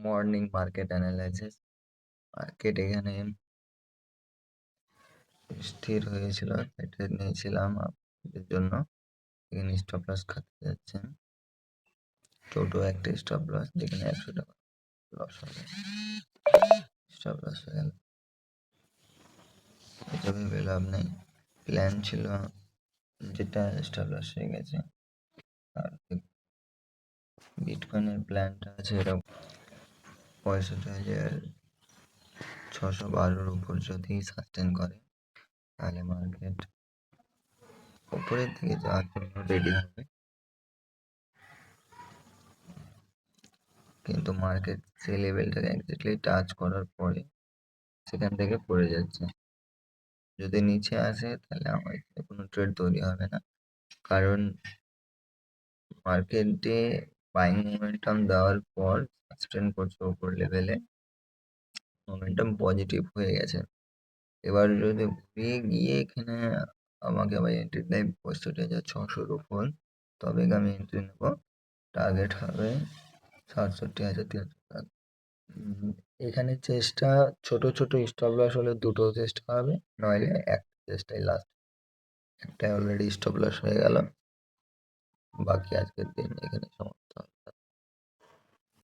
Morning market analysis. Market এখানে স্থির হয়েছিল, এটা নিয়েছিলাম এর জন্য। এখানে স্টপ লস খাতে যাচ্ছে, ছোট একটা স্টপ লস, যেখানে 100 টাকা লস হবে, স্টপ লস হয়ে গেল। এটা ভেবে লাভ নেই, প্ল্যান ছিল যেটা স্টপ লস হয়ে গেছে। আর বিটকয়েনের প্ল্যানটা আছে এরকম 65,612 উপর যদি সাস্টেন করে, তাহলে মার্কেট উপরের দিকে যাওয়ার জন্য রেডি হবে। কিন্তু মার্কেট সেই লেভেলটাকে এক্স্যাক্টলি টাচ করার পরে সেখান থেকে পড়ে যাচ্ছে। যদি নিচে আসে তাহলে আমার কোনো ট্রেড তৈরি হবে না, কারণ মার্কেটে বাইং মোমেন্টাম দেওয়ার পর সাস্টেন করছে উপর লেভেলে, মোমেন্টাম পজিটিভ হয়ে গেছে। এবার যদি ঘুরিয়ে গিয়ে এখানে আমাকে আবার এন্ট্রি টাইম 65,600 উপর, তবে আমি এন্ট্রি নেব। টার্গেট হবে 67,300 টাকা। এখানে চেষ্টা, ছোট ছোট স্টপ লস হলে দুটো চেষ্টা হবে, নইলে একটা চেষ্টাই লাস্ট। একটা অলরেডি স্টপ লস হয়ে গেল, বাকি আজকের দিন এখানে সমাপ্ত।